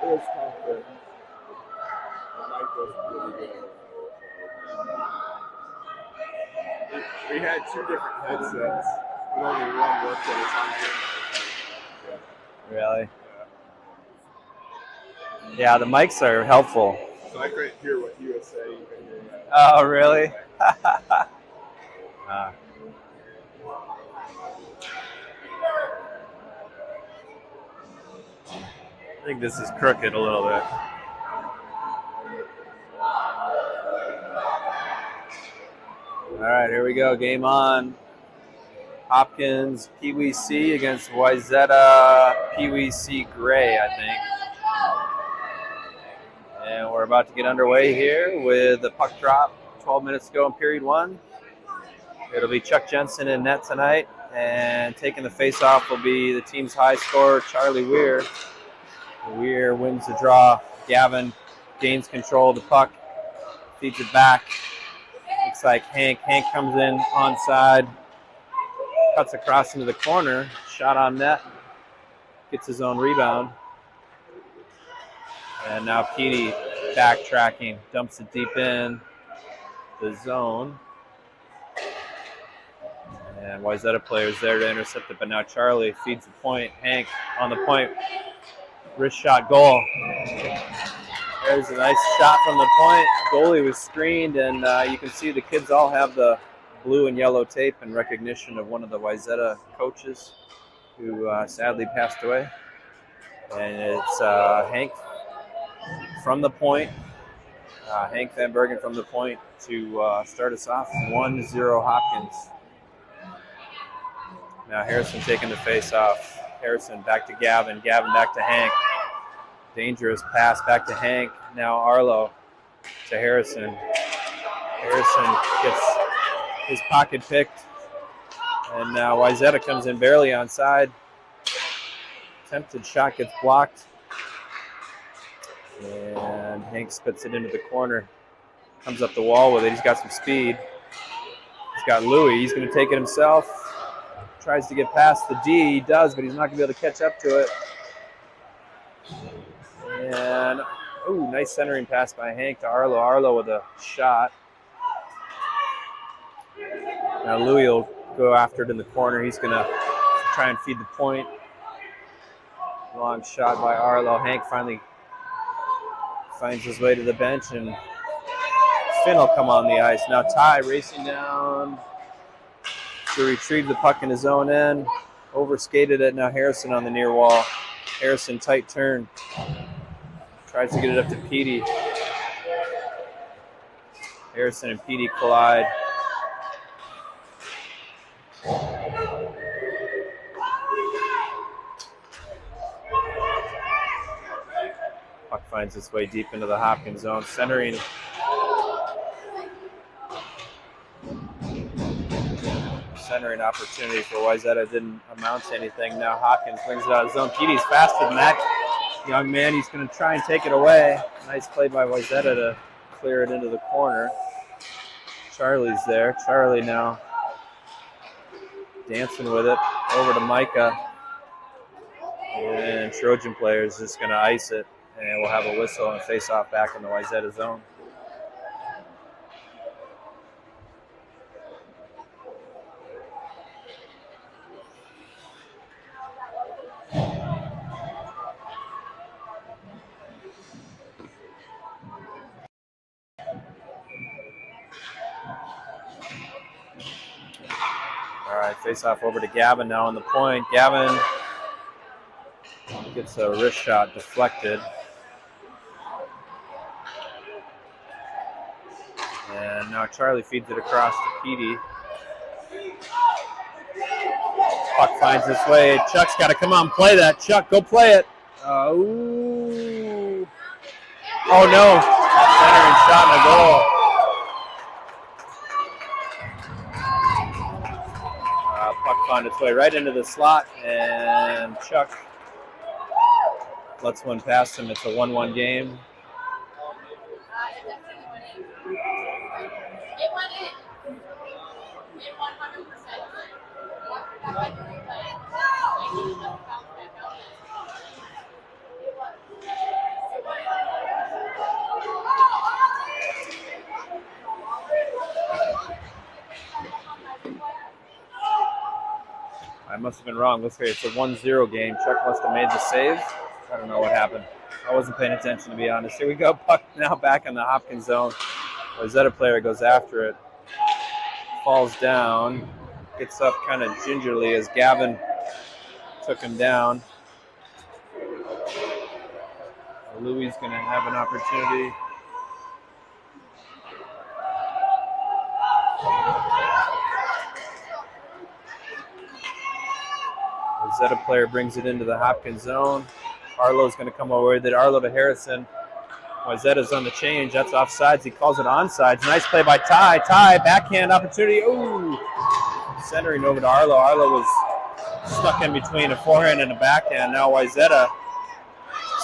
was tough, but the mic wasn't really good. We had 2 different headsets, but only one worked at a time. Really? Yeah, the mics are helpful. So I couldn't hear what he was saying. Oh, really? I think this is crooked a little bit. All right, here we go. Game on. Hopkins PWC against Wayzata PWC Gray, I think. And we're about to get underway here with the puck drop. 12 minutes to go in period 1. It'll be Chuck Jensen in net tonight. And taking the face-off will be the team's high scorer, Charlie Weir. Weir wins the draw. Gavin gains control of the puck, feeds it back. Looks like Hank. Hank comes in onside, cuts across into the corner, shot on net, gets his own rebound. And now Petey backtracking, dumps it deep in the zone. And Wayzata players there to intercept it, but now Charlie feeds the point. Hank on the point, wrist shot goal. There's a nice shot from the point. Goalie was screened, and you can see the kids all have the blue and yellow tape in recognition of one of the Wayzata coaches who sadly passed away. And it's Hank from the point, Hank Van Bergen from the point to start us off. 1-0 Hopkins. Now Harrison taking the face off. Harrison back to Gavin. Gavin back to Hank. Dangerous pass back to Hank. Now Arlo to Harrison. Harrison gets his pocket picked. And now Wayzata comes in barely onside. Attempted shot gets blocked. And Hank spits it into the corner. Comes up the wall with it. He's got some speed. He's got Louis. He's going to take it himself. Tries to get past the D. He does, but he's not going to be able to catch up to it. And, ooh, nice centering pass by Hank to Arlo. Arlo with a shot. Now Louis will go after it in the corner. He's going to try and feed the point. Long shot by Arlo. Hank finally finds his way to the bench, and Finn will come on the ice. Now Ty racing down to retrieve the puck in his own end. Overskated it. Now Harrison on the near wall. Harrison tight turn. Tries to get it up to Petey. Harrison and Petey collide. Puck finds its way deep into the Hopkins zone. Centering. Centering opportunity for Wayzata didn't amount to anything. Now Hopkins brings it out of zone. Petey's faster than that young man. He's going to try and take it away. Nice play by Wayzata to clear it into the corner. Charlie's there. Charlie now dancing with it. Over to Micah. And Trojan player is just going to ice it. And we'll have a whistle and a face-off back in the Wayzata zone. All right, face-off over to Gavin now on the point. Gavin gets a wrist shot deflected. And now Charlie feeds it across to Petey. Puck finds its way. Chuck's got to come on, play that. Chuck, go play it. Ooh. Oh, no. Centering shot and a goal. Puck found its way right into the slot, and Chuck lets one past him. It's a 1-1 game. must have been wrong. Looks like it's a 1-0 game. Chuck must have made the save. I don't know what happened. I wasn't paying attention, to be honest. Here we go. Puck now back in the Hopkins zone. Wayzata player goes after it. Falls down. Gets up kind of gingerly as Gavin took him down. Louis going to have an opportunity. Wayzata player brings it into the Hopkins zone. Arlo's going to come away with it. Arlo to Harrison. Wayzata's on the change. That's offsides. He calls it onside. Nice play by Ty. Ty, backhand opportunity. Ooh. Centering over to Arlo. Arlo was stuck in between a forehand and a backhand. Now Wayzata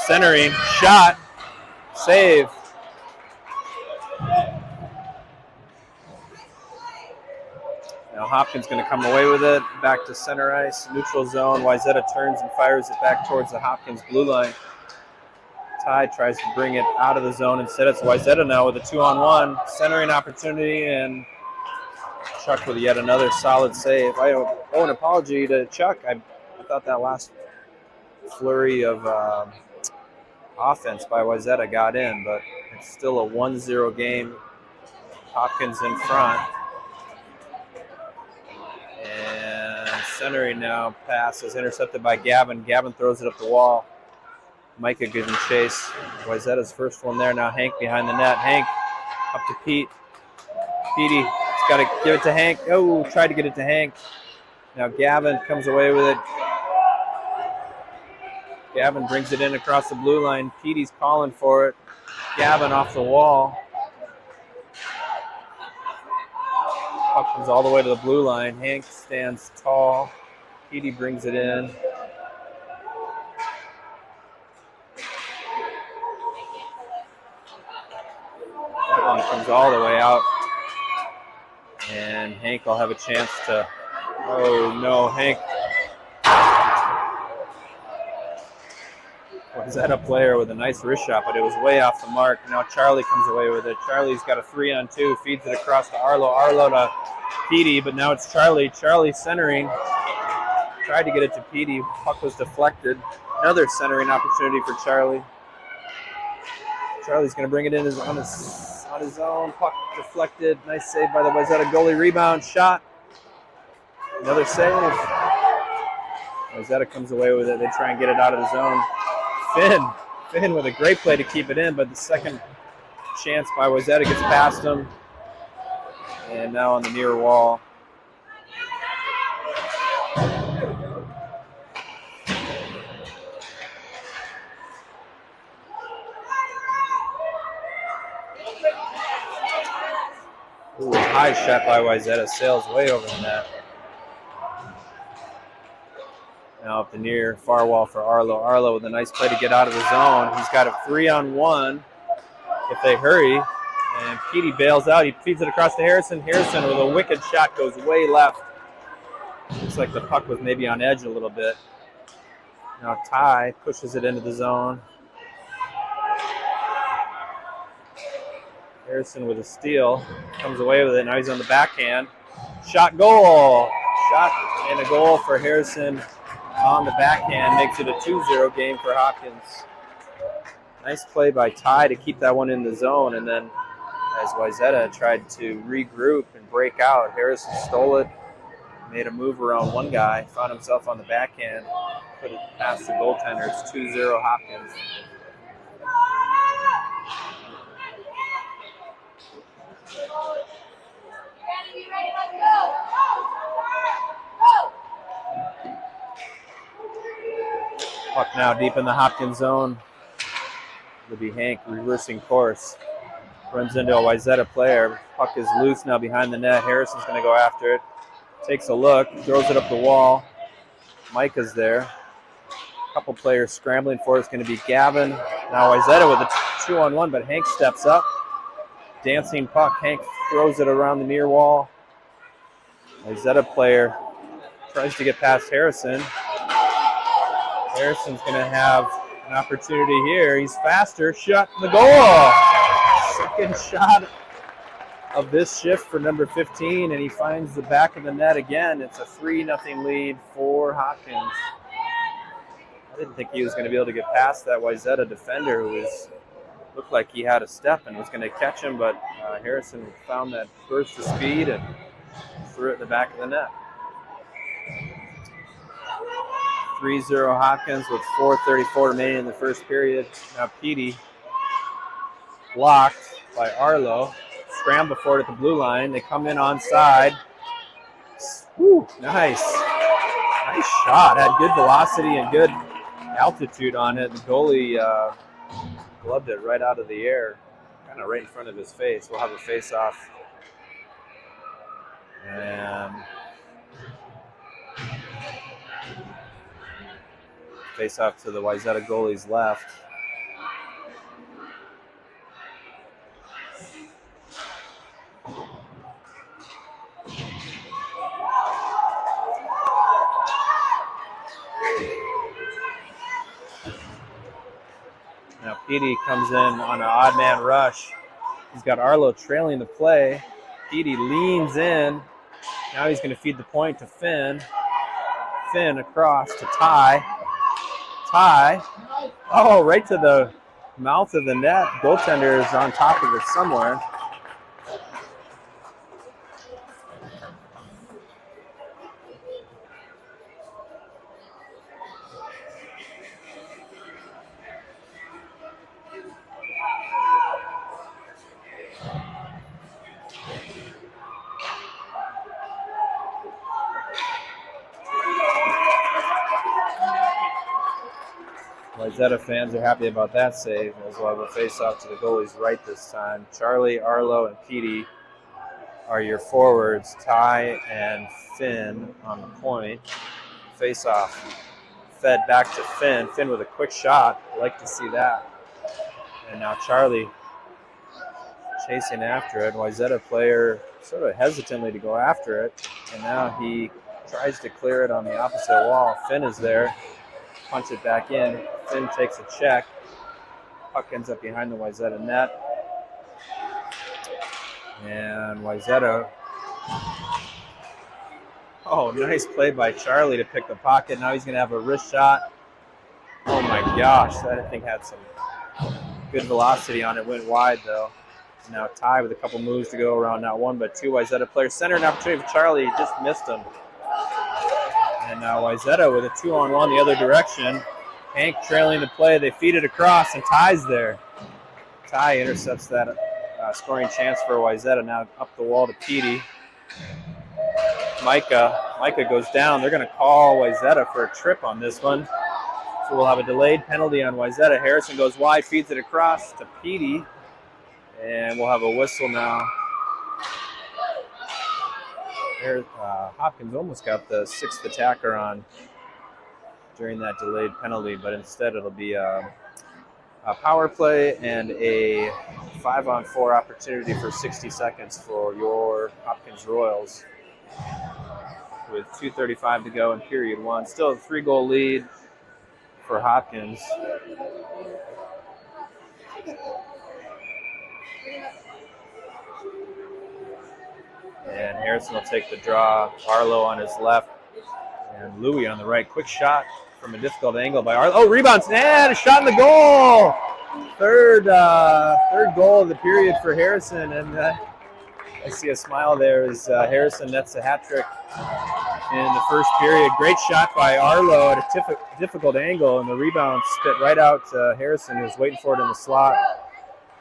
centering. Shot. Save. Now Hopkins going to come away with it. Back to center ice. Neutral zone. Wayzata turns and fires it back towards the Hopkins blue line. Ty tries to bring it out of the zone. Instead, it's Wayzata now with a 2-on-1. Centering opportunity, and Chuck with yet another solid save. I owe an apology to Chuck. I thought that last flurry of offense by Wayzata got in, but it's still a 1-0 game. Hopkins in front. And centering now. Pass is intercepted by Gavin. Gavin throws it up the wall. Micah gives him chase. Wayzata's first one there. Now Hank behind the net. Hank up to Pete. Petey got to give it to Hank. Oh, tried to get it to Hank. Now Gavin comes away with it. Gavin brings it in across the blue line. Petey's calling for it. Gavin off the wall. Puck comes all the way to the blue line. Hank stands tall. Petey brings it in. That one comes all the way out. And Hank will have a chance to... Oh, no, Hank. Wayzata player with a nice wrist shot, but it was way off the mark. Now Charlie comes away with it. Charlie's got a 3-on-2, feeds it across to Arlo. Arlo to Petey, but now it's Charlie. Charlie centering. Tried to get it to Petey. Puck was deflected. Another centering opportunity for Charlie. Charlie's going to bring it in on his own. Puck deflected. Nice save by the Wayzata goalie. Rebound, shot. Another save. Wayzata comes away with it. They try and get it out of the zone. Finn with a great play to keep it in, but the second chance by Wayzata gets past him. And now on the near wall. Ooh, a high shot by Wayzata, sails way over the net. Now up the near far wall for Arlo. Arlo with a nice play to get out of the zone. He's got a 3-on-1 if they hurry. And Petey bails out. He feeds it across to Harrison. Harrison with a wicked shot goes way left. Looks like the puck was maybe on edge a little bit. Now Ty pushes it into the zone. Harrison with a steal. Comes away with it. Now he's on the backhand. Shot, goal. Shot and a goal for Harrison on the backhand. Makes it a 2-0 game for Hopkins. Nice play by Ty to keep that one in the zone. And then as Wayzata tried to regroup and break out, Harrison stole it. Made a move around one guy. Found himself on the backhand. Put it past the goaltender. It's 2-0 Hopkins. Puck now deep in the Hopkins zone. It'll be Hank reversing course. Runs into a Wayzata player. Puck is loose now behind the net. Harrison's going to go after it. Takes a look. Throws it up the wall. Micah's there. A couple players scrambling for it. It's going to be Gavin. Now Wayzata with a 2-on-1, but Hank steps up. Dancing puck. Hank throws it around the near wall. Wayzata player tries to get past Harrison. Harrison's going to have an opportunity here. He's faster. Shot the goal. Second shot of this shift for number 15, and he finds the back of the net again. It's a 3-0 lead for Hopkins. I didn't think he was going to be able to get past that Wayzata defender who looked like he had a step and was going to catch him, but Harrison found that burst of speed and threw it in the back of the net. 3-0 Hopkins with 4:34 remaining in the first period. Now Petey blocked by Arlo. Scramble for it at the blue line. They come in onside. Woo, nice. Nice shot. Had good velocity and good altitude on it. The goalie gloved it right out of the air, kind of right in front of his face. We'll have a face-off. And face-off to the Wayzata goalie's left. Now Petey comes in on an odd man rush. He's got Arlo trailing the play. Petey leans in. Now he's going to feed the point to Finn. Finn across to Ty. Ty. Oh, right to the mouth of the net. Goaltender is on top of it somewhere. Wayzata fans are happy about that save, as we'll have a face-off to the goalie's right this time. Charlie, Arlo, and Petey are your forwards. Ty and Finn on the point. Face-off. Fed back to Finn. Finn with a quick shot. I like to see that. And now Charlie chasing after it. Wayzata player sort of hesitantly to go after it. And now he tries to clear it on the opposite wall. Finn is there. Punch it back in. Finn takes a check. Puck ends up behind the Wayzata net. And Wayzata. Oh, nice play by Charlie to pick the pocket. Now he's going to have a wrist shot. Oh my gosh, that I think had some good velocity on it. Went wide though. Now Ty with a couple moves to go around not one but two Wayzata players. Center an opportunity for Charlie. He just missed him. And now Wayzata with a 2-on-1 the other direction. Hank trailing the play. They feed it across, and Ty's there. Ty intercepts that scoring chance for Wayzata. Now up the wall to Petey. Micah goes down. They're going to call Wayzata for a trip on this one. So we'll have a delayed penalty on Wayzata. Harrison goes wide, feeds it across to Petey. And we'll have a whistle now. Hopkins almost got the sixth attacker on during that delayed penalty, but instead it'll be a power play and a 5-on-4 opportunity for 60 seconds for your Hopkins Royals with 2:35 to go in period one. Still a 3-goal lead for Hopkins. And Harrison will take the draw. Arlo on his left and Louie on the right. Quick shot from a difficult angle by Arlo. Oh, rebounds and a shot in the goal. Third goal of the period for Harrison. And I see a smile there as Harrison nets a hat trick in the first period. Great shot by Arlo at a difficult angle, and the rebound spit right out to Harrison, who was waiting for it in the slot.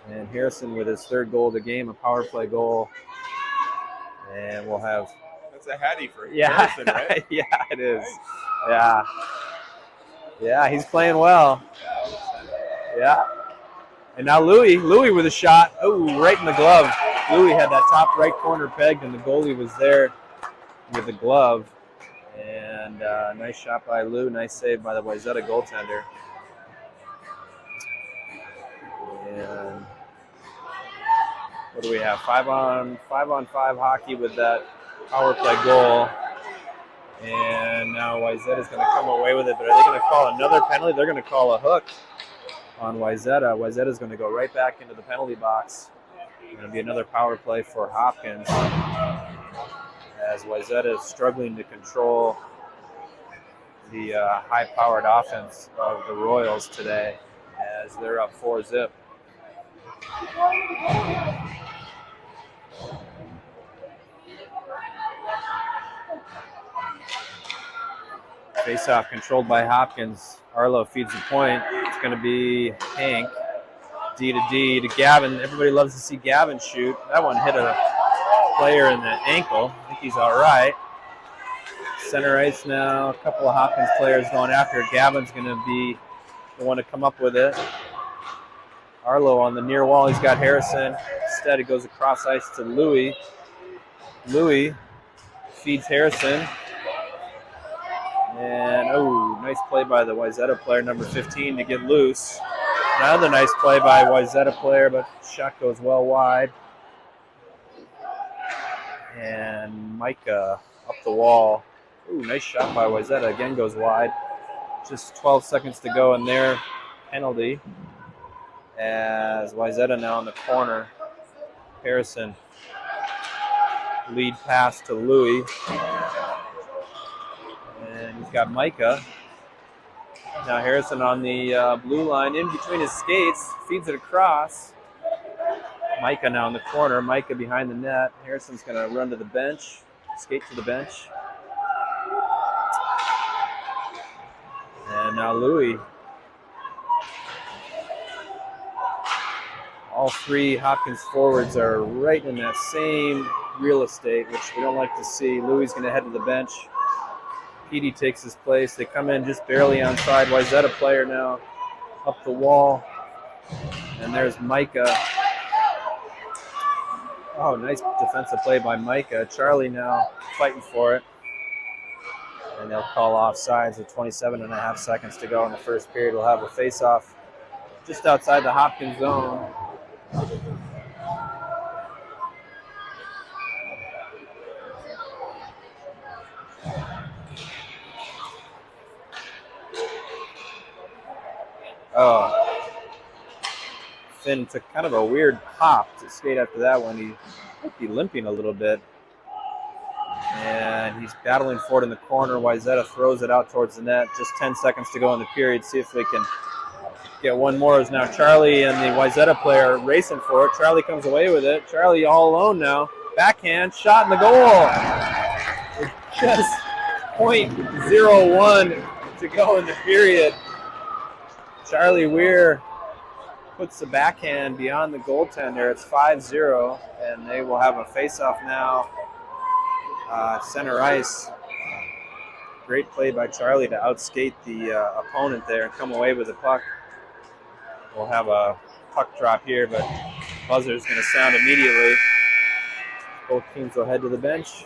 And Harrison with his third goal of the game, a power play goal. And we'll have... That's a hattie for Harrison, right? Yeah, it is. Nice. Yeah, he's playing well. Yeah. And now Louie with a shot. Oh, right in the glove. Louie had that top right corner pegged, and the goalie was there with the glove. And nice shot by Lou. Nice save by the Wayzata goaltender. And what do we have? 5-on-5 hockey with that power play goal. And now Wayzata is going to come away with it. But are they going to call another penalty? They're going to call a hook on Wayzata. Wayzata is going to go right back into the penalty box. Going to be another power play for Hopkins as Wayzata is struggling to control the high-powered offense of the Royals today as they're up 4-0. Face-off controlled by Hopkins. Arlo feeds the point. It's going to be Hank. D to D to Gavin. Everybody loves to see Gavin shoot. That one hit a player in the ankle. I think he's all right. Center ice now. A couple of Hopkins players going after it. Gavin's going to be the one to come up with it. Arlo on the near wall. He's got Harrison. Instead, it goes across ice to Louie. Louie feeds Harrison. And, nice play by the Wayzata player, number 15, to get loose. Another nice play by Wayzata player, but shot goes well wide. And Micah up the wall. Nice shot by Wayzata. Again goes wide. Just 12 seconds to go in their penalty. As Wayzata now in the corner. Harrison. Lead pass to Louie. And he's got Micah. Now Harrison on the blue line in between his skates. Feeds it across. Micah now in the corner. Micah behind the net. Harrison's going to run to the bench. Skate to the bench. And now Louie. All three Hopkins forwards are right in that same real estate, which we don't like to see. Louie's going to head to the bench. Petey takes his place. They come in just barely onside. Wayzata player now up the wall. And there's Micah. Nice defensive play by Micah. Charlie now fighting for it. And they'll call offsides with 27.5 seconds to go in the first period. We'll have a face-off just outside the Hopkins zone. Finn took kind of a weird hop to skate after that one. He might be limping a little bit. And he's battling for it in the corner. Wayzata throws it out towards the net. Just 10 seconds to go in the period. See if we can get one more. As now Charlie and the Wayzata player racing for it. Charlie comes away with it. Charlie all alone now. Backhand, shot in the goal. Just .01 to go in the period. Charlie Weir puts the backhand beyond the goaltender. It's 5-0, and they will have a face-off now. Center ice. Great play by Charlie to outskate the opponent there and come away with the puck. We'll have a puck drop here, but buzzer's going to sound immediately. Both teams will head to the bench.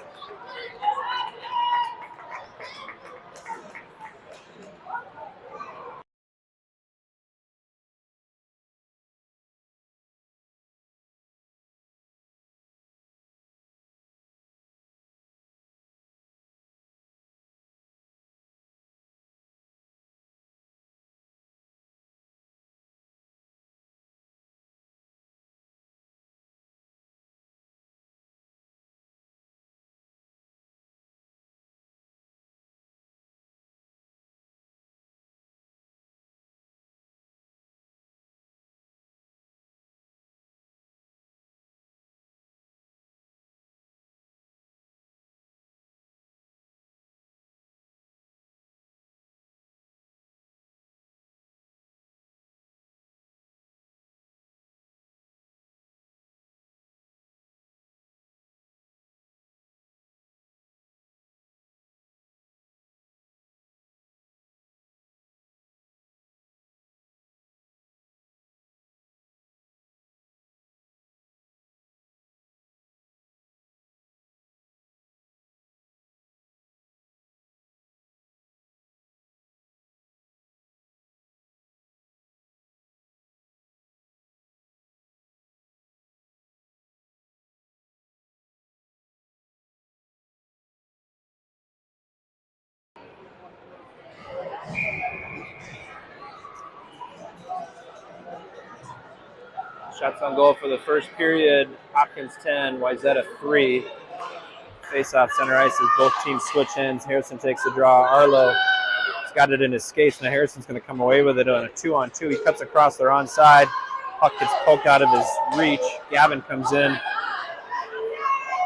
Shots on goal for the first period. Hopkins 10, Wayzata 3. Face-off center ice as both teams switch ends. Harrison takes the draw. Arlo has got it in his skates. Now Harrison's going to come away with it on a 2-on-2. He cuts across their onside. Puck gets poked out of his reach. Gavin comes in.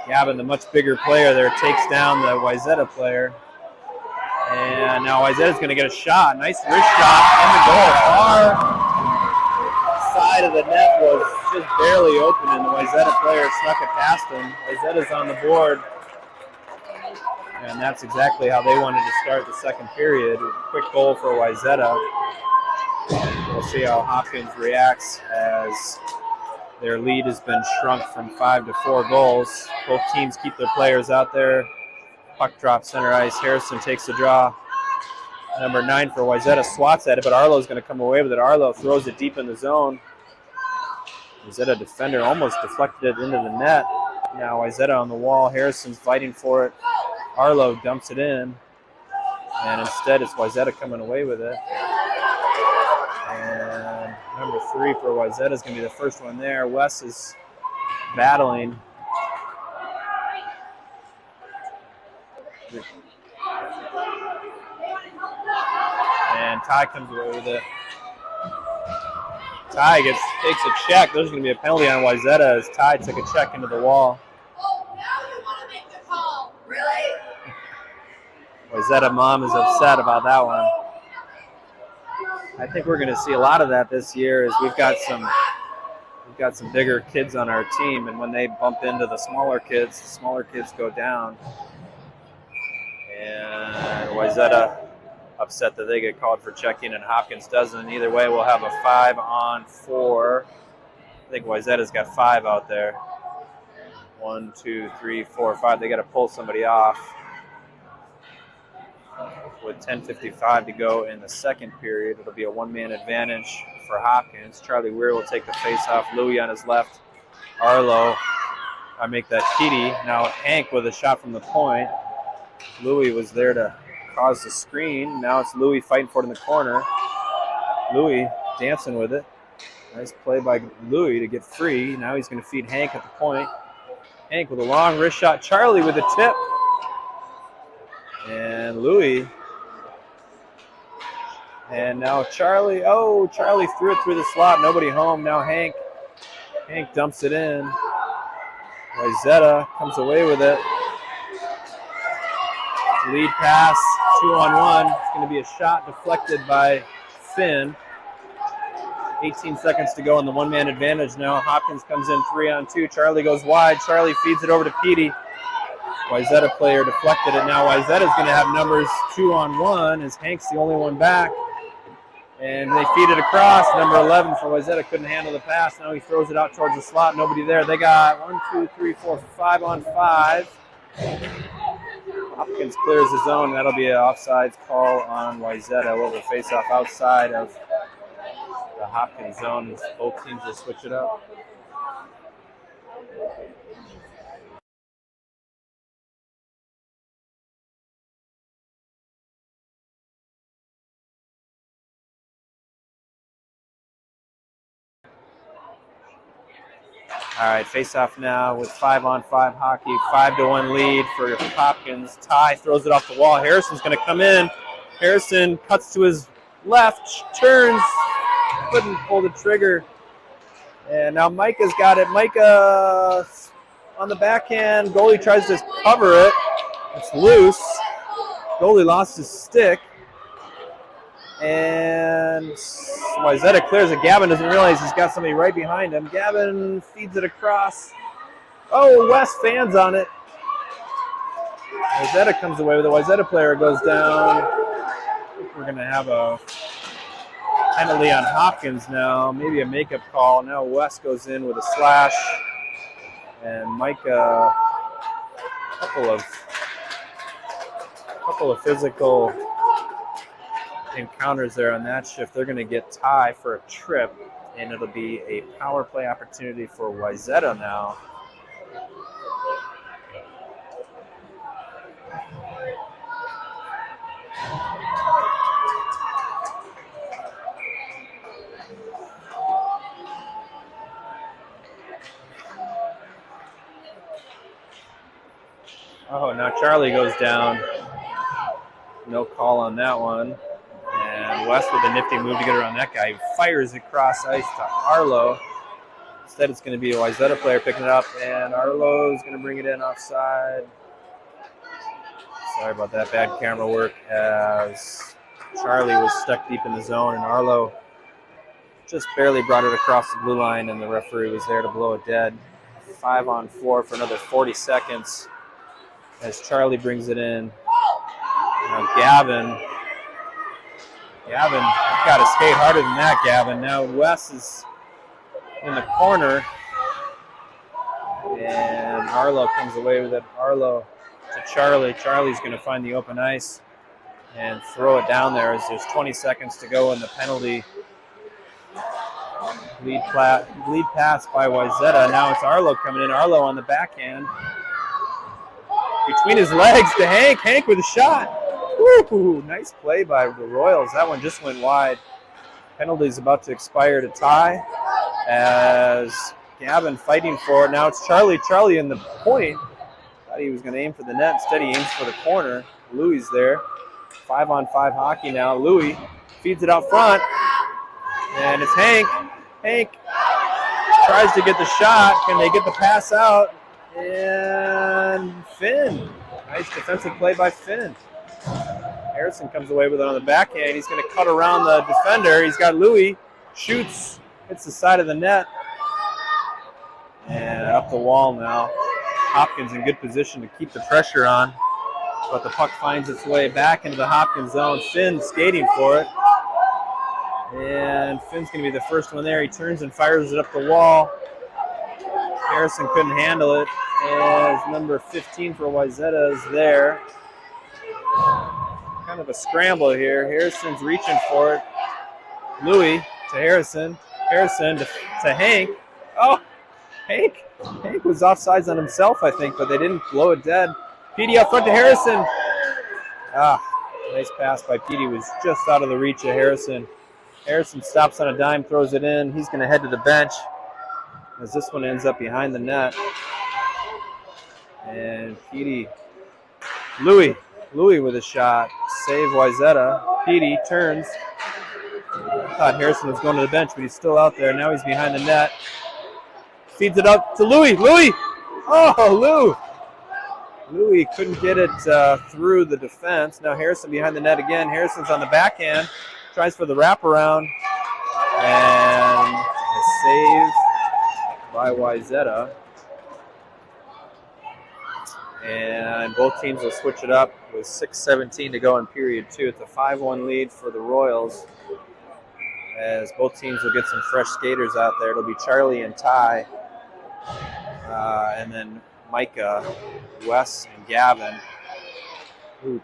Gavin, the much bigger player there, takes down the Wayzata player. And now Wayzata's going to get a shot. Nice wrist shot in the goal. Far side of the net was just barely open, and the Wayzata player snuck it past him. Wayzata's on the board. And that's exactly how they wanted to start the second period. Quick goal for Wayzata. We'll see how Hopkins reacts as their lead has been shrunk from 5 to 4 goals. Both teams keep their players out there. Puck drop center ice. Harrison takes the draw. Number 9 for Wayzata swats at it, but Arlo's going to come away with it. Arlo throws it deep in the zone. Wayzata defender almost deflected it into the net. Now Wayzata on the wall. Harrison's fighting for it. Arlo dumps it in, and instead it's Wayzata coming away with it. And number 3 for Wayzata is going to be the first one there. Wes is battling. And Ty comes away with it. Ty takes a check. There's going to be a penalty on Wayzata as Ty took a check into the wall. Wayzata mom is upset about that one. I think we're going to see a lot of that this year as we've got some bigger kids on our team, and when they bump into the smaller kids go down. And Wayzata upset that they get called for checking and Hopkins doesn't. Either way, we'll have a 5-on-4. I think Wayzata's got 5 out there. 1, 2, 3, 4, 5. They got to pull somebody off. With 10:55 to go in the second period, it'll be a one-man advantage for Hopkins. Charlie Weir will take the face-off. Louie on his left. Arlo, I make that Petey. Now Hank with a shot from the point. Louie was there to cause the screen. Now it's Louie fighting for it in the corner. Louie dancing with it. Nice play by Louie to get free. Now he's going to feed Hank at the point. Hank with a long wrist shot. Charlie with a tip. And Louie. And now Charlie. Oh, Charlie threw it through the slot. Nobody home. Now Hank dumps it in. Wayzata comes away with it. Lead pass, 2-on-1. It's going to be a shot deflected by Finn. 18 seconds to go in the one-man advantage now. Hopkins comes in 3-on-2. Charlie goes wide. Charlie feeds it over to Petey. Wayzata player deflected it. Now Wayzata's going to have numbers 2-on-1 as Hank's the only one back. And they feed it across. Number 11 for Wayzata couldn't handle the pass. Now he throws it out towards the slot. Nobody there. They got 5-on-5. Hopkins clears the zone. That'll be an offsides call on Wayzata. We'll face off outside of the Hopkins zone. Both teams will switch it up. All right, face-off now with 5-on-5 hockey. 5-1 lead for Hopkins. Ty throws it off the wall. Harrison's going to come in. Harrison cuts to his left, turns, couldn't pull the trigger. And now Micah's got it. Micah on the backhand. Goalie tries to cover it. It's loose. Goalie lost his stick. And Wayzata clears it. Gavin doesn't realize he's got somebody right behind him. Gavin feeds it across. Oh, Wes fans on it. Wayzata comes away with it. Wayzata player goes down. I think we're going to have a penalty on Hopkins now. Maybe a makeup call. Now Wes goes in with a slash. And Micah, a couple of physical encounters there on that shift. They're going to get Ty for a trip, and it'll be a power play opportunity for Wayzata now. Oh, now Charlie goes down. No call on that one. And West with a nifty move to get around that guy. He fires across ice to Arlo. Instead, it's going to be a Wayzata player picking it up, and Arlo is going to bring it in offside. Sorry about that, bad camera work, as Charlie was stuck deep in the zone, and Arlo just barely brought it across the blue line, and the referee was there to blow it dead. 5-on-4 for another 40 seconds as Charlie brings it in. Now Gavin got to skate harder than that, Gavin. Now Wes is in the corner, and Arlo comes away with it. Arlo to Charlie. Charlie's going to find the open ice and throw it down there as there's 20 seconds to go in the penalty. Lead pass by Wayzata. Now it's Arlo coming in. Arlo on the backhand. Between his legs to Hank. Hank with a shot. Woo! Nice play by the Royals. That one just went wide. Penalty's about to expire to tie as Gavin fighting for it. Now it's Charlie. Charlie in the point. Thought he was going to aim for the net. Instead, he aims for the corner. Louis there. 5-on-5 hockey now. Louis feeds it out front. And it's Hank. Hank tries to get the shot. Can they get the pass out? And Finn. Nice defensive play by Finn. Harrison comes away with it on the backhand. He's going to cut around the defender. He's got Louis. Shoots. Hits the side of the net. And up the wall now. Hopkins in good position to keep the pressure on. But the puck finds its way back into the Hopkins zone. Finn skating for it. And Finn's going to be the first one there. He turns and fires it up the wall. Harrison couldn't handle it. As number 15 for Wayzata is there. Kind of a scramble here. Harrison's reaching for it. Louis to Harrison. Harrison to Hank. Oh, Hank was offsides on himself, I think, but they didn't blow it dead. PD up front to Harrison. Nice pass by PD. Was just out of the reach of Harrison. Harrison stops on a dime, throws it in. He's going to head to the bench as this one ends up behind the net. And PD. Louis with a shot. Save Wayzata. PD turns. I thought Harrison was going to the bench, but he's still out there. Now he's behind the net. Feeds it up to Louis. Oh, Louis couldn't get it through the defense. Now Harrison behind the net again. Harrison's on the backhand. Tries for the wraparound. And a save by Wayzata. And both teams will switch it up with 6:17 to go in period 2. It's a 5-1 lead for the Royals, as both teams will get some fresh skaters out there. It'll be Charlie and Ty, and then Micah, Wes, and Gavin.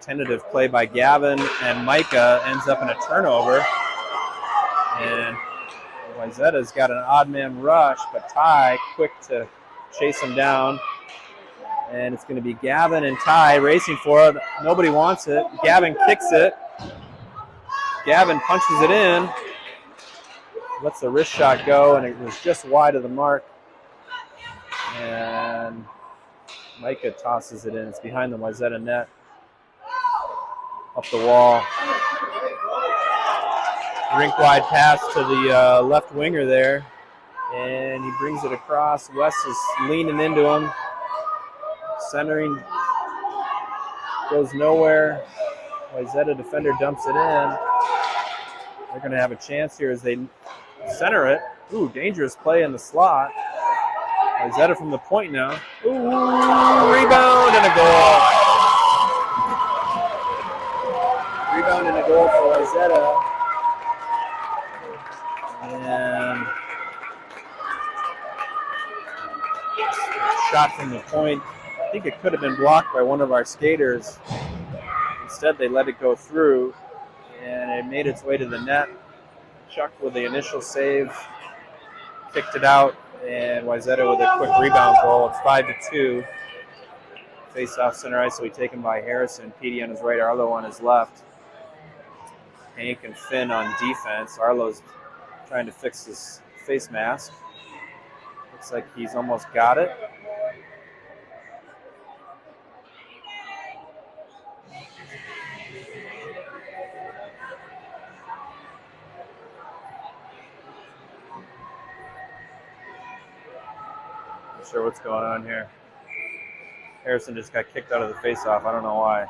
Tentative play by Gavin, and Micah ends up in a turnover. And Wayzata's got an odd man rush, but Ty quick to chase him down. And it's going to be Gavin and Ty racing for it. Nobody wants it. Gavin kicks it. Gavin punches it in. Lets the wrist shot go, and it was just wide of the mark. And Micah tosses it in. It's behind the Wayzata net. Up the wall. Rink-wide pass to the left winger there. And he brings it across. Wes is leaning into him. Centering goes nowhere. Wayzata defender dumps it in. They're going to have a chance here as they center it. Dangerous play in the slot. Wayzata from the point now. Rebound and a goal. Rebound and a goal for Wayzata. And shot from the point. I think it could have been blocked by one of our skaters. Instead, they let it go through, and it made its way to the net. Chuck with the initial save, kicked it out, and Wayzata with a quick rebound goal. It's 5-2. Face-off center ice will be taken by Harrison. PD on his right, Arlo on his left. Hank and Finn on defense. Arlo's trying to fix his face mask. Looks like he's almost got it. sure what's going on here. Harrison just got kicked out of the face-off. I don't know why.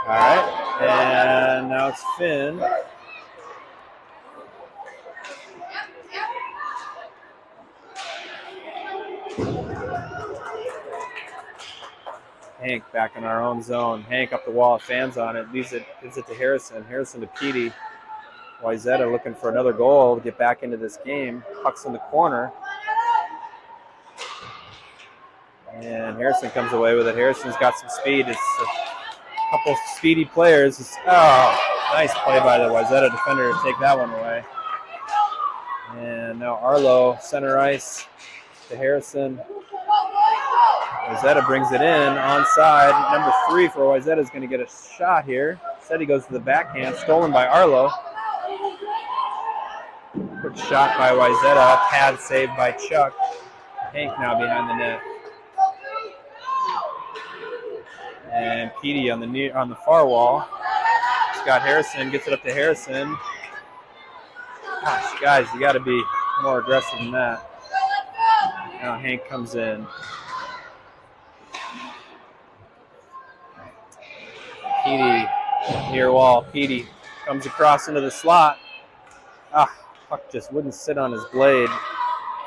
All right, and now it's Finn. Hank back in our own zone. Hank up the wall, fans on it, gives it to Harrison. Harrison to Petey. Wayzata looking for another goal to get back into this game. Puck's in the corner. And Harrison comes away with it. Harrison's got some speed. It's a couple speedy players. Nice play by the Wayzata defender to take that one away. And now Arlo, center ice to Harrison. Wayzata brings it in, onside. Number 3 for Wayzata is going to get a shot here. Instead he goes to the backhand, stolen by Arlo. Quick shot by Wayzata, pad saved by Chuck. Hank now behind the net. And Petey on the far wall. Scott Harrison gets it up to Harrison. Gosh, guys, you got to be more aggressive than that. Now Hank comes in. Petey near wall. Petey comes across into the slot. Puck just wouldn't sit on his blade.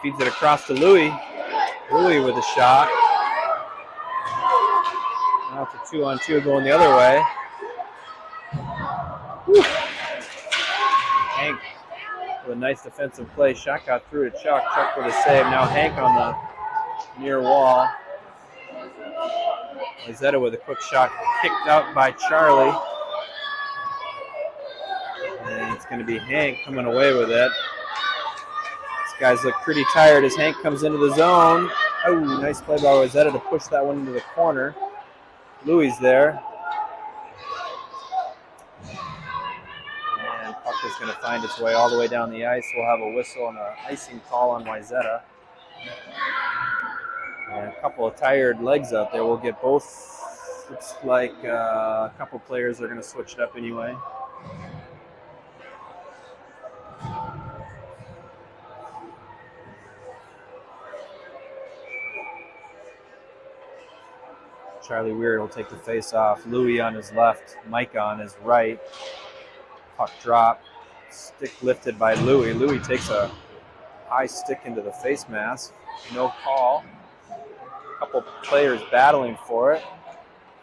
Feeds it across to Louie. Louie with a shot. Now it's a 2-on-2 going the other way. Whew. Hank with a nice defensive play. Shot got through to Chuck. Chuck with a save. Now Hank on the near wall. Wayzata with a quick shot kicked out by Charlie. And it's going to be Hank coming away with it. These guys look pretty tired as Hank comes into the zone. Oh, nice play by Wayzata to push that one into the corner. Louie's there. And puck is going to find its way all the way down the ice. We'll have a whistle and an icing call on Wayzata. And a couple of tired legs out there. We'll get both. Looks like a couple players are going to switch it up anyway. Charlie Weird will take the face off. Louie on his left, Mike on his right. Puck drop. Stick lifted by Louie. Louie takes a high stick into the face mask. No call. A couple players battling for it.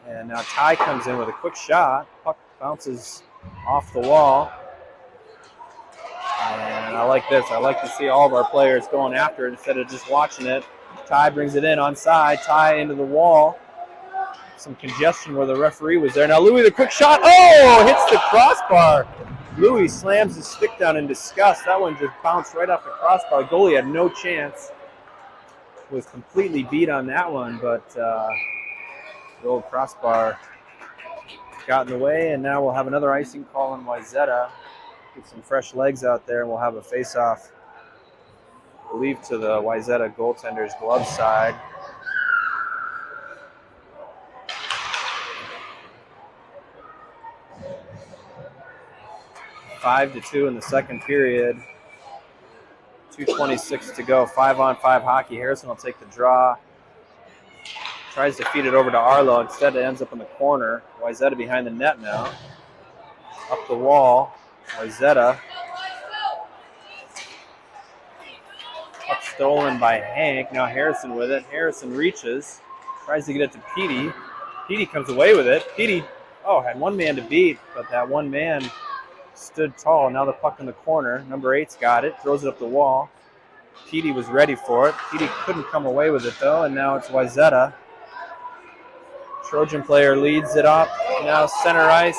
And now Ty comes in with a quick shot. Puck bounces off the wall. And I like this. I like to see all of our players going after it instead of just watching it. Ty brings it in onside. Ty into the wall. Some congestion where the referee was there. Now Louie the quick shot. Oh, hits the crossbar. Louie slams his stick down in disgust. That one just bounced right off the crossbar. The goalie had no chance. Was completely beat on that one, but the old crossbar got in the way, and now we'll have another icing call on Wayzata. Get some fresh legs out there, and we'll have a face-off, I believe, to the Wayzata goaltender's glove side. Five to 2 in the second period. 2:26 to go. 5-on-5 hockey. Harrison will take the draw. Tries to feed it over to Arlo. Instead, it ends up in the corner. Wayzata behind the net now. Up the wall. Wayzata. Puck stolen by Hank. Now Harrison with it. Harrison reaches. Tries to get it to Petey. Petey comes away with it. Petey, had one man to beat, but that one man stood tall. Now the puck in the corner. Number 8's got it. Throws it up the wall. Petey was ready for it. Petey couldn't come away with it, though, and now it's Wayzata. Trojan player leads it up. Now center ice.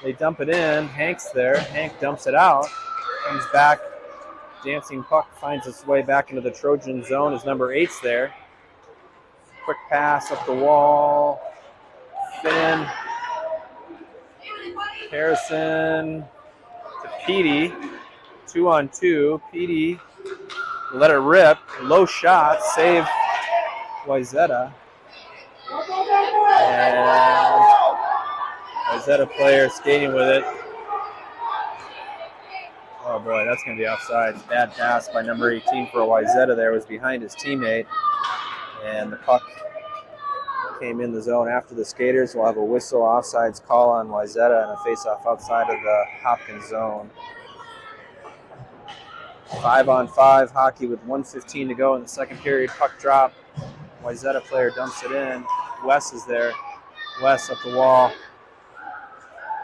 They dump it in. Hank's there. Hank dumps it out. Comes back. Dancing puck finds its way back into the Trojan zone as number 8's there. Quick pass up the wall. Finn. Harrison to Petey. 2-on-2. Petey let it rip. Low shot. Save Wayzata. And Wayzata player skating with it. Oh boy, that's going to be offside. Bad pass by number 18 for Wayzata there, was behind his teammate. And the puck came in the zone after the skaters. We'll have a whistle offsides call on Wayzata and a face-off outside of the Hopkins zone. 5-on-5 hockey with 1:15 to go in the second period. Puck drop. Wayzata player dumps it in. Wes is there. Wes up the wall.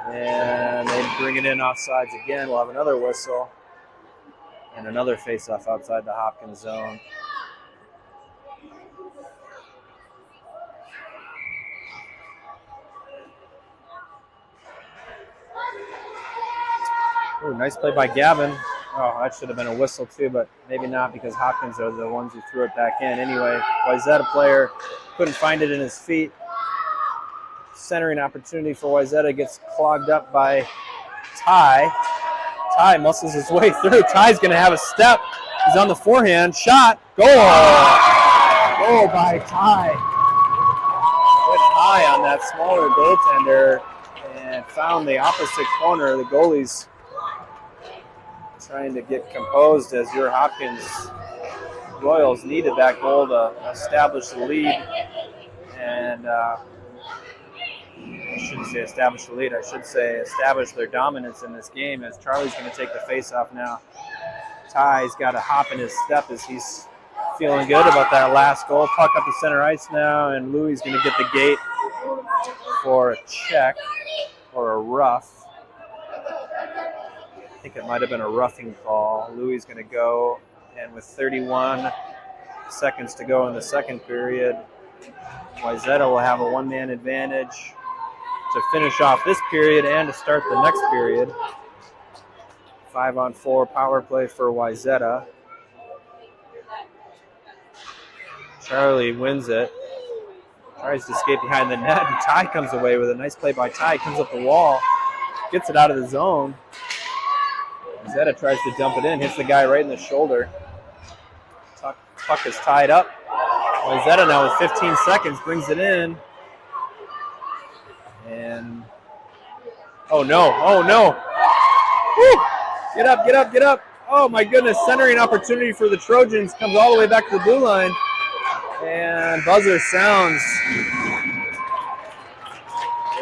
And they bring it in offsides again. We'll have another whistle. And another face-off outside the Hopkins zone. Ooh, nice play by Gavin. Oh, that should have been a whistle too, but maybe not because Hopkins are the ones who threw it back in. Anyway, Wayzata player couldn't find it in his feet. Centering opportunity for Wayzata gets clogged up by Ty. Ty muscles his way through. Ty's going to have a step. He's on the forehand. Shot. Goal. Goal by Ty. Went high on that smaller goaltender and found the opposite corner. The goalie's trying to get composed as your Hopkins Royals needed that goal to establish the lead. And I shouldn't say establish the lead. I should say establish their dominance in this game as Charlie's going to take the face-off now. Ty's got a hop in his step as he's feeling good about that last goal. Puck up the center ice now, and Louis is going to get the gate for a check or a rough. I think it might have been a roughing call. Louis is going to go, and with 31 seconds to go in the second period, Wayzata will have a one-man advantage to finish off this period and to start the next period. 5-on-4 power play for Wayzata. Charlie wins it. Tries to skate behind the net, and Ty comes away with a nice play by Ty. Comes up the wall, gets it out of the zone. Wayzata tries to dump it in, hits the guy right in the shoulder. Puck is tied up. Wayzata now with 15 seconds brings it in. And oh no. Woo! Get up, get up, get up. Oh my goodness, centering opportunity for the Trojans. Comes all the way back to the blue line. And buzzer sounds.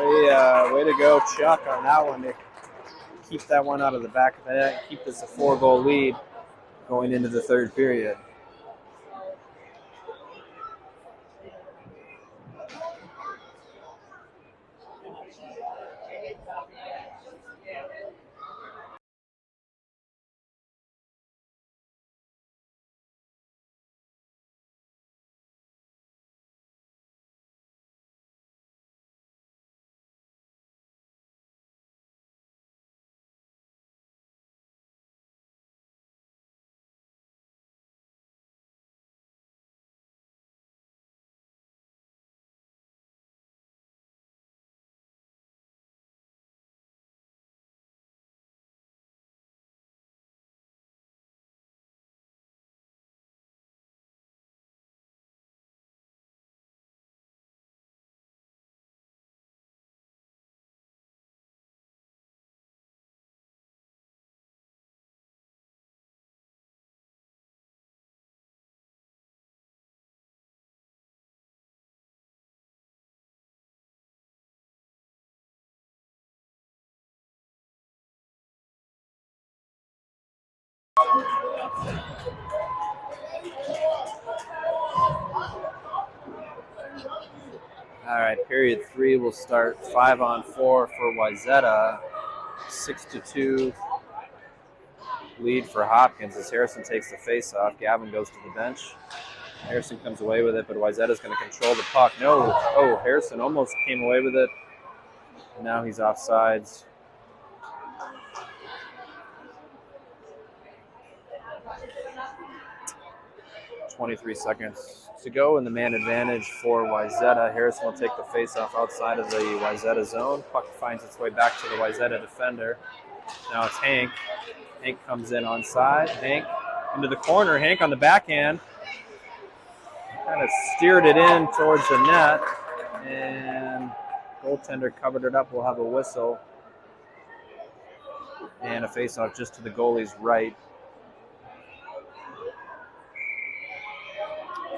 Way to go, Chuck, on that one to keep that one out of the back of the net, keep this a 4-goal lead going into the third period. All right, period 3 will start 5-on-4 for Wayzata. 6-2 lead for Hopkins as Harrison takes the face-off. Gavin goes to the bench. Harrison comes away with it, but Wayzata's going to control the puck. No, oh, Harrison almost came away with it. And now he's offsides. .23 seconds to go in the man advantage for Wayzata. Harrison will take the face-off outside of the Wayzata zone. Puck finds its way back to the Wayzata defender. Now it's Hank. Hank comes in onside. Hank into the corner. Hank on the backhand. Kind of steered it in towards the net. And goaltender covered it up. We'll have a whistle. And a face-off just to the goalie's right.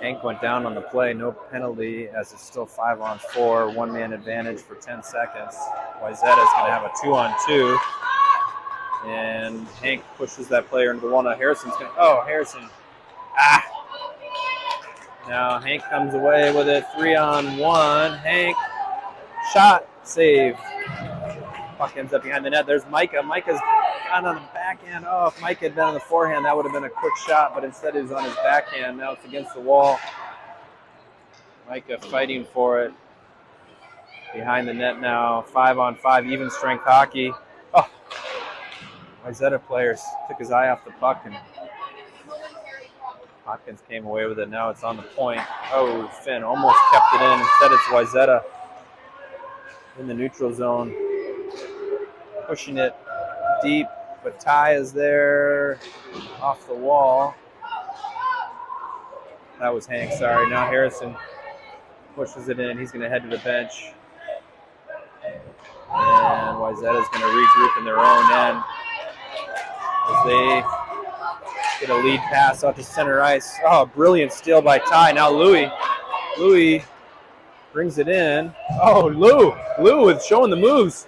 Hank went down on the play, no penalty, as it's still 5-on-4, one-man advantage for 10 seconds. Wayzata's going to have a 2-on-2. And Hank pushes that player into the wall. Now Harrison's going to, Harrison. Now Hank comes away with it, 3-on-1. Hank, shot, save. Puck ends up behind the net. There's Micah. Micah's on the backhand. Oh, if Micah had been on the forehand, that would have been a quick shot, but instead he was on his backhand. Now it's against the wall. Micah fighting for it. Behind the net now, 5-on-5, even strength hockey. Oh, Wayzata players took his eye off the puck, and Hopkins came away with it. Now it's on the point. Oh, Finn almost kept it in. Instead it's Wayzata in the neutral zone, pushing it deep, but Ty is there off the wall. That was Hank, sorry. Now Harrison pushes it in. He's going to head to the bench. And Wayzata's going to regroup in their own end as they get a lead pass out to center ice. Oh, brilliant steal by Ty. Now Louis brings it in. Oh, Lou with showing the moves.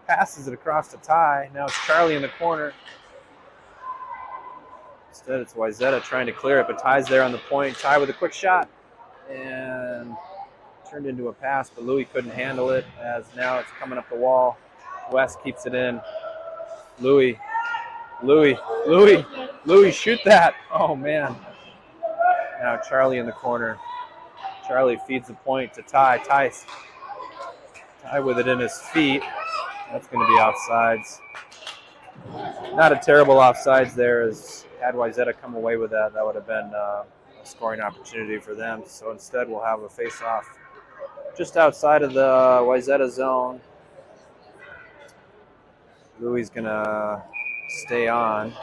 Passes it across to Ty. Now it's Charlie in the corner. Instead, it's Wayzata trying to clear it, but Ty's there on the point. Ty with a quick shot. And turned into a pass, but Louis couldn't handle it, as now it's coming up the wall. West keeps it in. Louis, shoot that. Oh, man. Now Charlie in the corner. Charlie feeds the point to Ty. Ty with it in his feet. That's going to be offsides. Not a terrible offsides there, as had Wayzata come away with that, that would have been a scoring opportunity for them. So instead we'll have a face-off just outside of the Wayzata zone. Louis is going to stay on.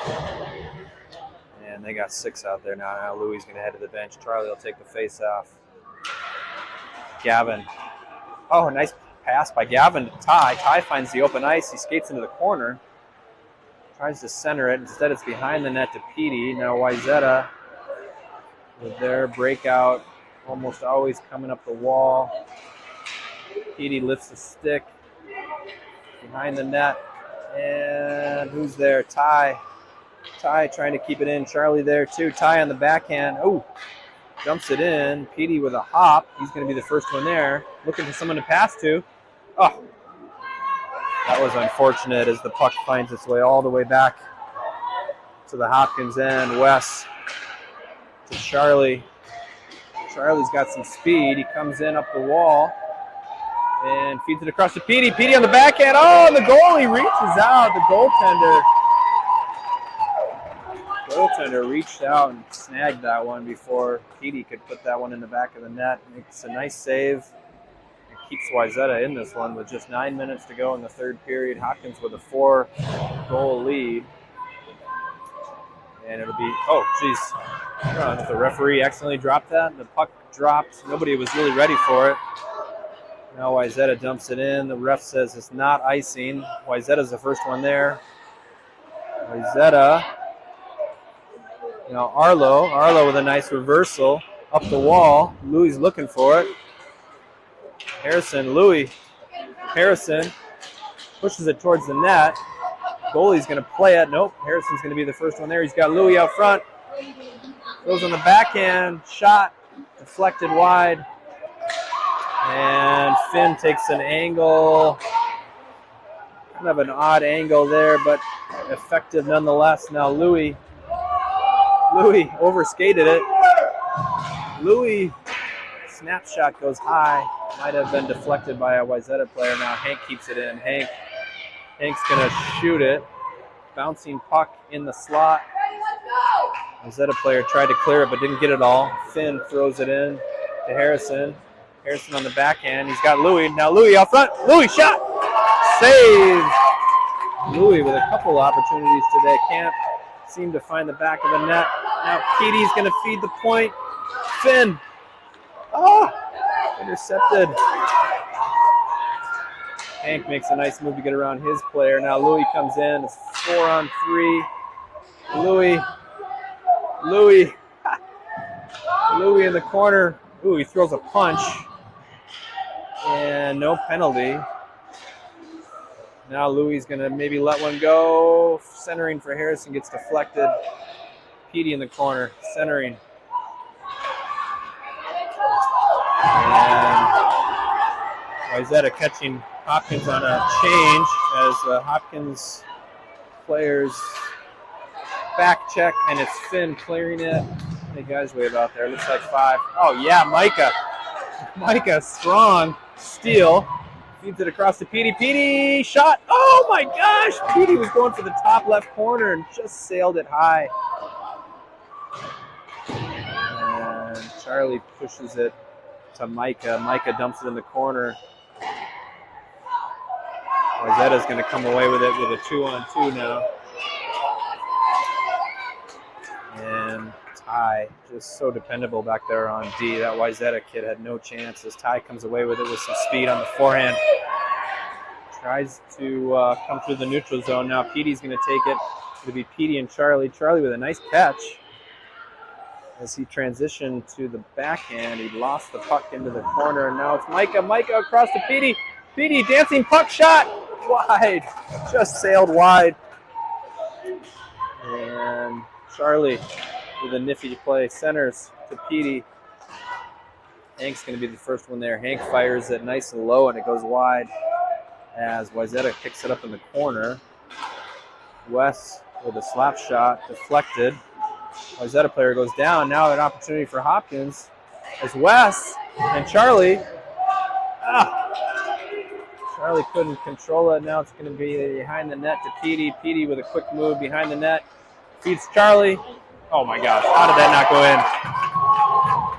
And they got 6 out there now. Now Louis is going to head to the bench. Charlie will take the face-off. Gavin. Oh, nice pass by Gavin to Ty. Ty finds the open ice. He skates into the corner. Tries to center it. Instead, it's behind the net to Petey. Now Wayzata with their breakout almost always coming up the wall. Petey lifts the stick behind the net. And who's there? Ty. Ty trying to keep it in. Charlie there too. Ty on the backhand. Oh, dumps it in. Petey with a hop. He's going to be the first one there. Looking for someone to pass to. Oh, that was unfortunate as the puck finds its way all the way back to the Hopkins end. Wes to Charlie. Charlie's got some speed. He comes in up the wall and feeds it across to Petey. Petey on the backhand. Oh, and the goalie reaches out. The goaltender reached out and snagged that one before Petey could put that one in the back of the net. It's a nice save. It keeps Wayzata in this one with just 9 minutes to go in the third period. Hopkins with a 4-goal lead. And it'll be, if the referee accidentally dropped that. The puck dropped. Nobody was really ready for it. Now Wayzata dumps it in. The ref says it's not icing. Wayzata's the first one there. Wayzata. Now Arlo with a nice reversal up the wall. Louis looking for it. Harrison pushes it towards the net. Goalie's going to play it. Nope, Harrison's going to be the first one there. He's got Louis out front. Goes on the backhand. Shot deflected wide. And Finn takes an angle. Kind of an odd angle there, but effective nonetheless. Now Louis overskated it. Louis snapshot goes high. Might have been deflected by a Wayzata player. Now Hank keeps it in. Hank's going to shoot it. Bouncing puck in the slot. Wayzata player tried to clear it but didn't get it all. Finn throws it in to Harrison. Harrison on the backhand. He's got Louis. Now Louis out front. Louis shot. Save. Louis with a couple opportunities today. Can't seem to find the back of the net. Now Petey's going to feed the point. Finn. Oh, intercepted. Hank makes a nice move to get around his player. Now Louis comes in. It's 4-on-3. Louis in the corner. Ooh, he throws a punch. And no penalty. Now Louis is going to maybe let one go. Centering for Harrison gets deflected. Petey in the corner, centering. And Wayzata catching Hopkins on a change as the Hopkins players back check, and it's Finn clearing it. How many guys we have out there? Looks like 5. Oh, yeah, Micah, strong steal. Feeds it across to Petey. Petey, shot. Oh, my gosh. Petey was going for the top left corner and just sailed it high. And Charlie pushes it to Micah. Micah dumps it in the corner. Wayzata's going to come away with it with a 2-on-2 now. And Ty, just so dependable back there on D. That Wayzata kid had no chance as Ty comes away with it with some speed on the forehand. Tries to come through the neutral zone. Now Petey's going to take it. It's going to be Petey and Charlie. Charlie with a nice catch. As he transitioned to the backhand, he lost the puck into the corner. And now it's Micah. Micah across to Petey. Petey, dancing puck shot. Wide. Just sailed wide. And Charlie with a nifty play. Centers to Petey. Hank's going to be the first one there. Hank fires it nice and low, and it goes wide as Wayzata picks it up in the corner. Wes with a slap shot, deflected. Wayzata player goes down. Now an opportunity for Hopkins as Wes and Charlie. Charlie couldn't control it. Now it's going to be behind the net to Petey. Petey with a quick move behind the net. Feeds Charlie. Oh my gosh, how did that not go in?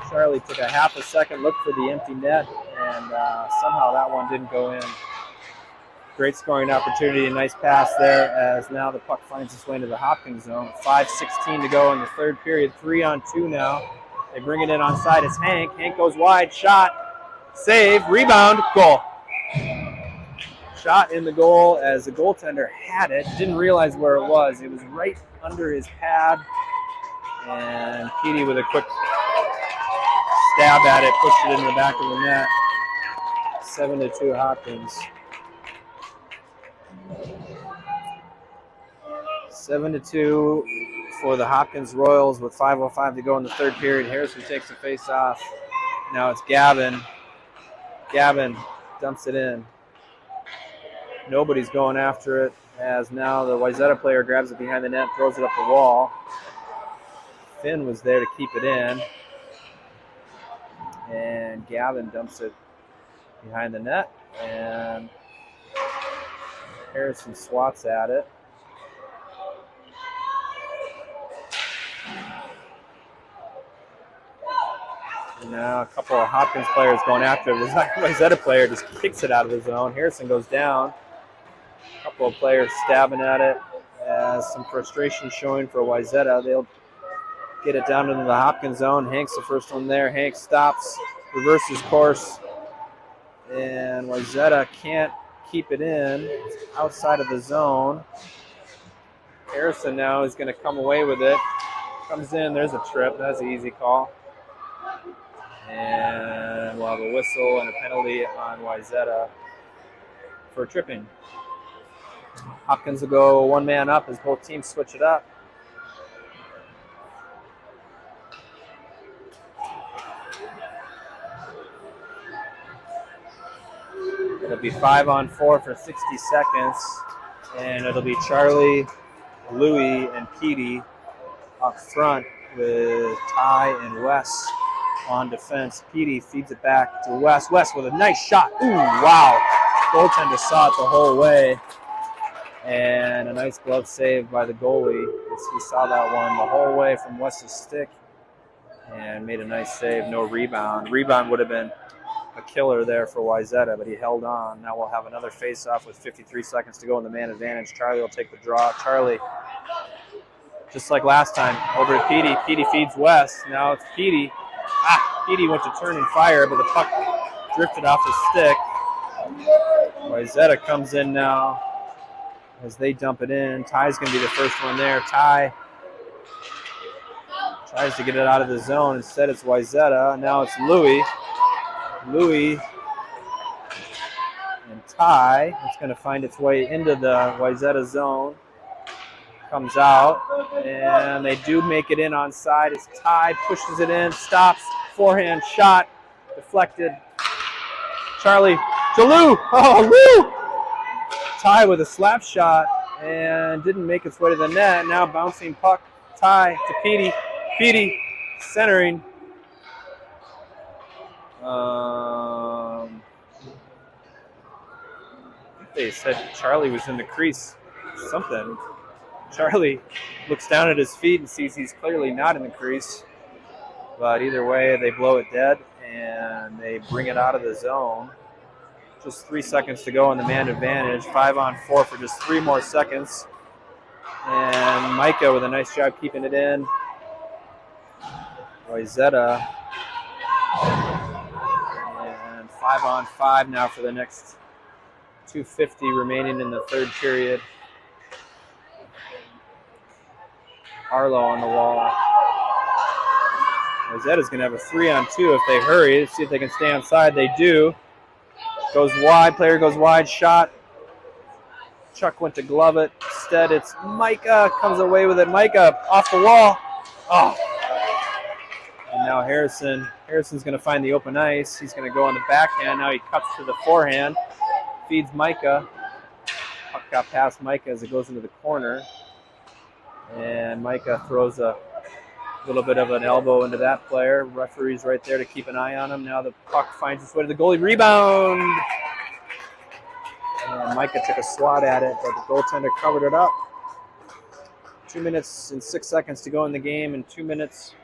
Charlie took a half a second, looked for the empty net, and somehow that one didn't go in. Great scoring opportunity, a nice pass there as now the puck finds its way into the Hopkins zone. 5:16 to go in the third period, 3-on-2 now. They bring it in onside, it's Hank. Hank goes wide, shot, save, rebound, goal. Shot in the goal as the goaltender had it, didn't realize where it was. It was right under his pad, and Petey with a quick stab at it, pushed it into the back of the net. 7-2 Hopkins. 7-2 for the Hopkins Royals with 5:05 to go in the third period. Harrison takes the face off. Now it's Gavin. Gavin dumps it in. Nobody's going after it as now the Wayzata player grabs it behind the net, throws it up the wall. Finn was there to keep it in. And Gavin dumps it behind the net. And Harrison swats at it. And now a couple of Hopkins players going after it. The Wayzata player just kicks it out of the zone. Harrison goes down. A couple of players stabbing at it. Some frustration showing for Wayzata. They'll get it down into the Hopkins zone. Hank's the first one there. Hank stops, reverses course. And Wayzata can't keep it in. It's outside of the zone. Harrison now is going to come away with it. Comes in. There's a trip. That's an easy call. And we'll have a whistle and a penalty on Wayzata for tripping. Hopkins will go one man up as both teams switch it up. It'll be 5-on-4 for 60 seconds. And it'll be Charlie, Louis, and Petey up front with Ty and Wes on defense. Petey feeds it back to Wes. Wes with a nice shot. Ooh, wow. Goaltender saw it the whole way. And a nice glove save by the goalie. He saw that one the whole way from Wes's stick and made a nice save. No rebound. Rebound would have been a killer there for Wayzata, but he held on. Now we'll have another face-off with 53 seconds to go in the man advantage. Charlie will take the draw. Charlie, just like last time, over to Petey. Petey feeds Wes. Now it's Petey. Petey went to turn and fire, but the puck drifted off his stick. Wayzata comes in now as they dump it in. Ty's going to be the first one there. Ty tries to get it out of the zone. Instead, it's Wayzata. Now it's Louie. Louie and Ty. It's going to find its way into the Wayzata zone. Comes out, and they do make it in on side. As Ty pushes it in, stops, forehand shot, deflected. Charlie, Jalou, oh, woo! Ty with a slap shot, and didn't make its way to the net. Now bouncing puck, Ty to Petey. Petey centering. They said Charlie was in the crease. Something. Charlie looks down at his feet and sees he's clearly not in the crease. But either way, they blow it dead, and they bring it out of the zone. Just 3 seconds to go on the man advantage. 5-on-4 for just 3 more seconds. And Micah with a nice job keeping it in. Wayzata. And 5-on-5 now for the next 2:50 remaining in the third period. Arlo on the wall. Wayzata's going to have a 3-on-2 if they hurry. Let's see if they can stay on side. They do. Goes wide. Player goes wide. Shot. Chuck went to glove it. Instead, it's Micah. Comes away with it. Micah off the wall. Oh. And now Harrison. Harrison's going to find the open ice. He's going to go on the backhand. Now he cuts to the forehand. Feeds Micah. Puck got past Micah as it goes into the corner. And Micah throws a little bit of an elbow into that player. Referee's right there to keep an eye on him. Now the puck finds its way to the goalie. Rebound! And Micah took a swat at it, but the goaltender covered it up. 2 minutes and 6 seconds to go in the game, and 2 minutes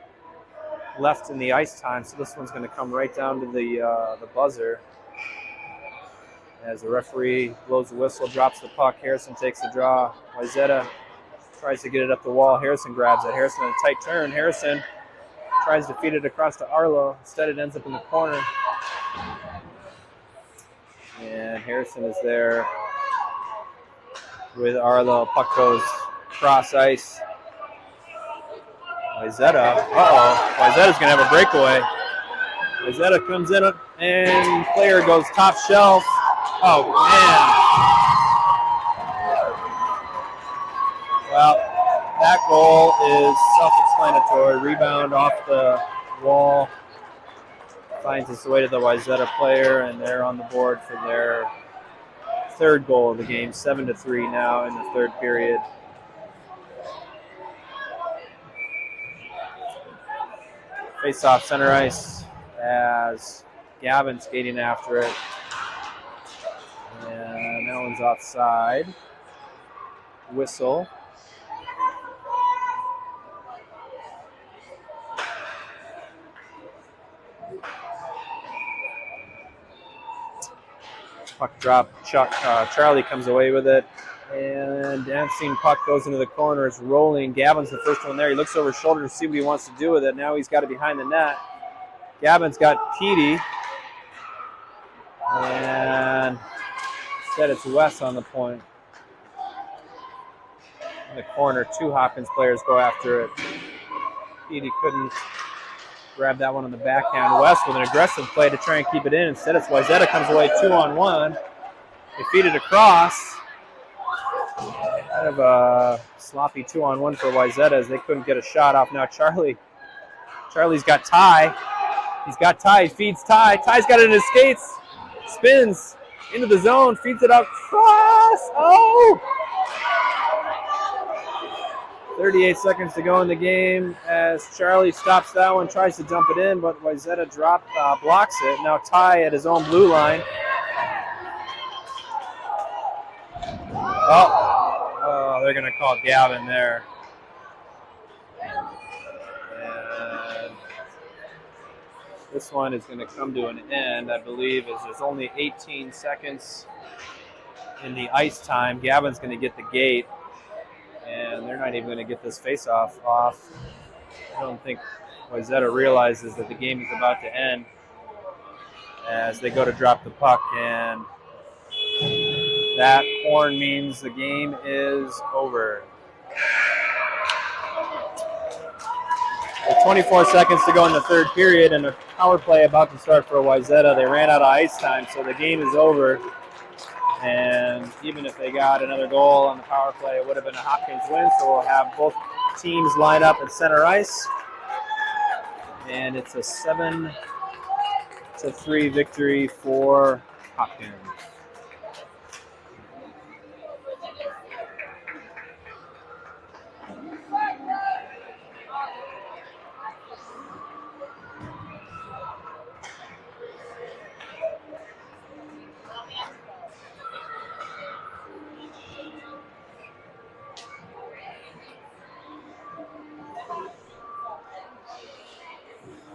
left in the ice time. So this one's going to come right down to the buzzer. As the referee blows the whistle, drops the puck. Harrison takes the draw. Wayzata tries to get it up the wall. Harrison grabs it. Harrison in a tight turn. Harrison tries to feed it across to Arlo. Instead, it ends up in the corner. And Harrison is there with Arlo. Puck goes cross ice. Wayzata. Uh-oh. Wayzata's going to have a breakaway. Wayzata comes in and player goes top shelf. Oh, man. Well, that goal is self-explanatory. Rebound off the wall. Finds its way to the Wayzata player, and they're on the board for their third goal of the game. 7-3 now in the third period. Face-off center ice as Gavin skating after it. And that one's offside. Whistle. Puck drop. Charlie comes away with it. And dancing puck goes into the corner. It's rolling. Gavin's the first one there. He looks over his shoulder to see what he wants to do with it. Now he's got it behind the net. Gavin's got Petey. And instead it's Wes on the point. In the corner, 2 Hopkins players go after it. Petey couldn't grab that one on the backhand. Wes with an aggressive play to try and keep it in. Instead it's Wayzata comes away 2-on-1. They feed it across. Kind of a sloppy 2-on-1 for Wayzata as they couldn't get a shot off. Now Charlie's got Ty. He's got Ty. He feeds Ty. Ty's got it in his skates. Spins into the zone. Feeds it out cross. Oh! 38 seconds to go in the game as Charlie stops that one, tries to dump it in, but Wayzata blocks it. Now Ty at his own blue line. Oh, they're going to call Gavin there. And this one is going to come to an end, I believe, as there's only 18 seconds in the ice time. Gavin's going to get the gate. And they're not even going to get this face-off off. I don't think Wayzata realizes that the game is about to end as they go to drop the puck, and That horn means the game is over. With 24 seconds to go in the third period and a power play about to start for Wayzata. They ran out of ice time, so the game is over. And even if they got another goal on the power play, it would have been a Hopkins win. So we'll have both teams line up at center ice. And it's a 7-3 victory for Hopkins.